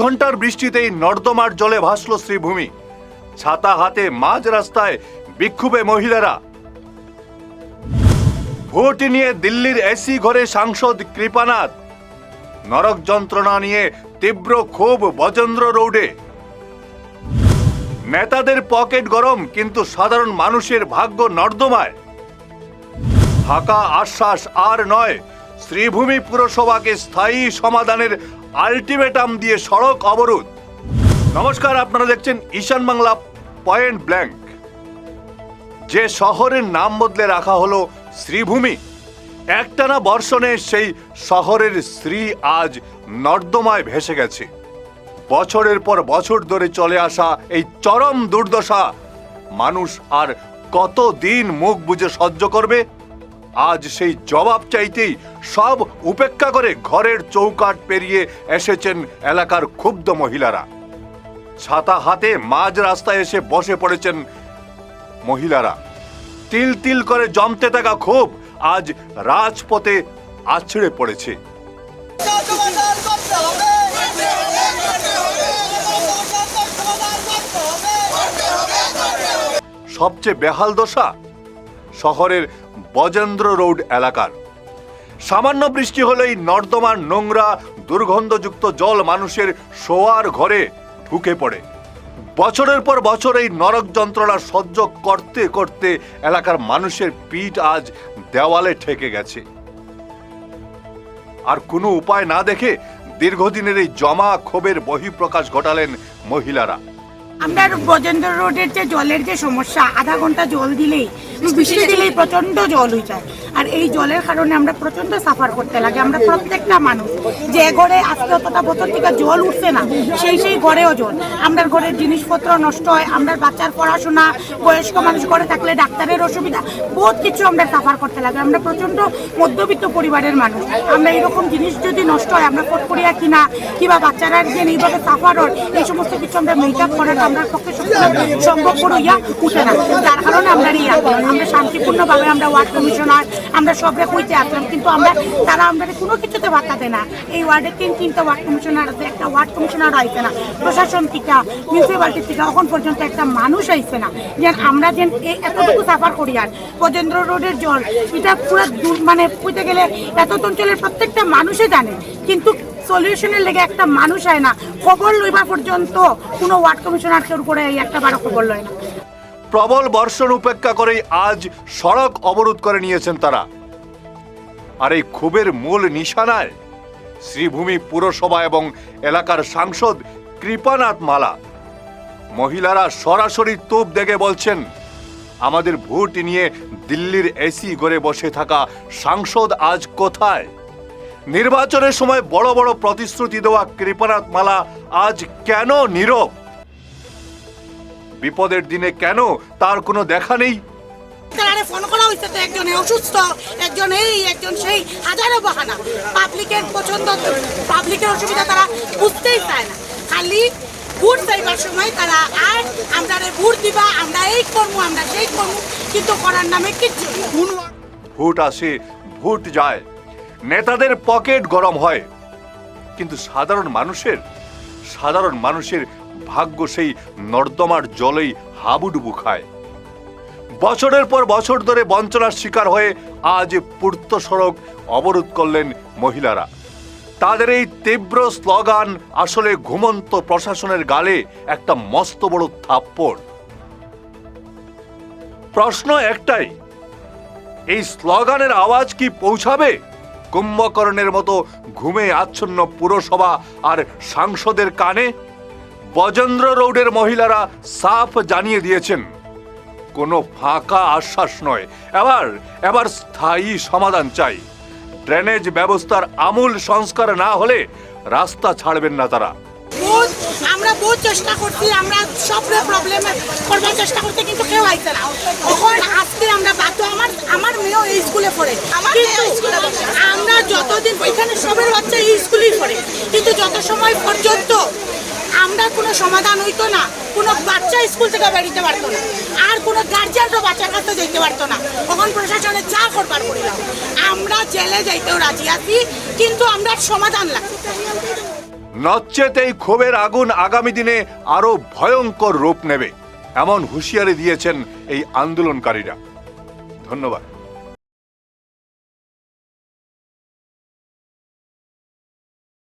ঘন্টার বৃষ্টিতেই নর্দমার জলে ভাসল শ্রীভূমি। ছাতা হাতে মাঝ রাস্তায় বিক্ষোভে মহিলারা। ভোট নিয়ে দিল্লির এসি ঘরে সাংসদ কৃপানাথ। নরক যন্ত্রণা নিয়ে তীব্র ক্ষোভ বজেন্দ্র রোডে। নেতাদের পকেট গরম, কিন্তু সাধারণ মানুষের ভাগ্য নর্দমায়। ফাঁকা আশ্বাস আর নয়, শ্রীভূমি পুরসভাকে স্থায়ী সমাধানের আলটিমেটাম দিয়ে সড়ক অবরোধ। নমস্কার, আপনারা দেখছেন ঈশান বাংলা পয়েন্ট ব্ল্যাঙ্ক। যে শহরের নাম বদলে রাখা হলো শ্রীভূমি, একটানা বর্ষণে সেই শহরের শ্রী আজ নর্দমায় ভেসে গেছে। বছরের পর বছর ধরে চলে আসা এই চরম দুর্দশা মানুষ আর কতদিন মুখ বুজে সহ্য করবে? আজ সেই জবাব চাইতেই সব উপেক্ষা করে ঘরের চৌকাঠ পেরিয়ে এসেছেন এলাকার ক্ষুব্ধ মহিলারা। ছাতা হাতে মাঝ রাস্তায় এসে বসে পড়েছেন মহিলারা। তিল তিল করে জমতে থাকা ক্ষোভ আজ রাজপথে আছড়ে পড়েছে। সবচেয়ে বেহাল দশা শহরের বজেন্দ্র রোড এলাকার। সামান্য বৃষ্টি হলেই নর্দমার নোংরা দুর্গন্ধযুক্ত জল মানুষের শোয়ার ঘরে ঢুকে পড়ে। বছরের পর বছর এই নরক যন্ত্রণা সহ্য করতে করতে এলাকার মানুষের পিঠ আজ দেওয়ালে ঠেকে গেছে। আর কোনো উপায় না দেখে দীর্ঘদিনের এই জমা ক্ষোভের বহিঃপ্রকাশ ঘটালেন মহিলারা। আমরা বজেন্দ্র রোডের যে জলের যে সমস্যা, আধা ঘন্টা জল দিলেই, বৃষ্টি দিলেই প্রচন্ড জল হয়ে যায়। আর এই জলের কারণে আমরা প্রচন্ড সাফার করতে লাগে। আমরা প্রত্যেকটা মানুষ যে ঘরে আজকে অতটা বোতল থেকে জল উঠছে না, সেই ঘরেও জল। আমরা ঘরের জিনিসপত্র নষ্ট হয়, আমরা বাচ্চার পড়াশোনা, বয়স্ক মানুষ ঘরে থাকলে ডাক্তারের অসুবিধা, বহুত কিছু আমরা সাফার করতে লাগে। আমরা প্রচন্ড মধ্যবিত্ত পরিবারের মানুষ। আমরা এরকম জিনিস যদি নষ্ট হয়, আমরা কটকরিয়া কিনা কিংবা বাচ্চারা যে এইভাবে সাফার হয়, এই সমস্ত কিছু আমরা মেকআপ করাটা আমরা পক্ষে সম্ভব হইয়া উঠে না। যার কারণে আমরা এই আমরা শান্তিপূর্ণভাবে আমরা ওয়ার্ড কমিশনার আমরা সবরে কইতে আসলাম, কিন্তু তারা আমাদের কোনো কিছুতে বাধা দেয় না। এই ওয়ার্ডে তিনটা ওয়ার্ড কমিশনার আছে, একটা ওয়ার্ড কমিশনার আইছে না, প্রশাসন থেকে মিউনিসিপ্যালিটি থেকে এখন পর্যন্ত একটা মানুষ আইছে না। যেন আমরা যেন এতটুকু সাফার করি। আর বজেন্দ্র রোডের জল এটা পুরো মানে কইতে গেলে এত অঞ্চলের প্রত্যেকটা মানুষে জানে, কিন্তু সলিউশনের লেগে একটা মানুষ হয় না। খবর লইবা পর্যন্ত কোনো ওয়ার্ড কমিশনার কেউ করে একটা বারো খবর লয় না। প্রবল বর্ষণ উপেক্ষা করেই আজ সড়ক অবরোধ করে নিয়েছেন তারা। আর এই ক্ষোভের মূল নিশানায় শ্রীভূমি পুরসভা এবং এলাকার সাংসদ কৃপানাথ মালা। মহিলারা সরাসরি তোপ দেখে বলছেন, আমাদের ভোট নিয়ে দিল্লির এসি ঘরে বসে থাকা সাংসদ আজ কোথায়? নির্বাচনের সময় বড় বড় প্রতিশ্রুতি দেওয়া কৃপানাথ মালা আজ কেন নীরব? বিপদের দিনে কেন তার কোনো দেখা নেই? ফোন করা হয়েছে তো একজন অসুস্থ, একজন একজন সেই, হাজারো বাহানা। পাবলিকের পছন্দ, পাবলিকের অসুবিধা তারা বুঝতেই চায় না। খালি ভোট চাইবার সময় তারা আর আমরা ভোট দিবা, আমরা এই করবো, আমরা সেই করবো, কিন্তু করার নামে কিচ্ছু। ভোট আসে, ভোট যায়, নেতাদের পকেট গরম হয়, কিন্তু সাধারণ মানুষের ভাগ্য সেই নর্দমার জলেই হাবুডুবু খায়। বছরের পর বছর ধরে বঞ্চনার শিকার হয়ে আজ পূর্ত সড়ক অবরোধ করলেন মহিলারা। তাদের এই তীব্র স্লোগান আসলে ঘুমন্ত প্রশাসনের গালে একটা মস্ত বড় থাপ্পড়। প্রশ্ন একটাই, এই স্লোগানের আওয়াজ কি পৌঁছাবে কুম্ভকর্ণের মতো ঘুমে আচ্ছন্ন পুরসভা আর সাংসদের কানে? বজেন্দ্র রোডের মহিলারা সাফ জানিয়ে দিয়েছেন, কোনো ফাঁকা আশ্বাস নয়, এবার স্থায়ী সমাধান চাই। ড্রেনেজ ব্যবস্থার আমূল সংস্কার না হলে রাস্তা ছাড়বেন না তারা। আমরা বহু চেষ্টা করছি, আমরা সব প্রবলেম করবার চেষ্টা করতে, কিন্তু কেউ আইছে না। তখন আজকে আমরা বাধ্য, আমার মেয়েও এই স্কুলে পড়ে, আমরা যতদিন এখানে সবের বাচ্চা এই স্কুলেই পড়ে, কিন্তু যত সময় পর্যন্ত আমরা কোনো সমাধান হইতো না, কোনো বাচ্চা স্কুল থেকে বেরিয়ে পারতো না, আর কোনো গার্জিয়ানও বাচ্চার কাছে যেতে পারতো না। তখন প্রশাসনে যা করবার করিলাম, আমরা জেলে যাইতেও রাজি আছি, কিন্তু আমরা সমাধান লাগতো। নচেত এই ক্ষোভের আগুন আগামী দিনে আরো ভয়ঙ্কর রূপ নেবে, এমন হুঁশিয়ারি দিয়েছেন এই আন্দোলনকারীরা। ধন্যবাদ।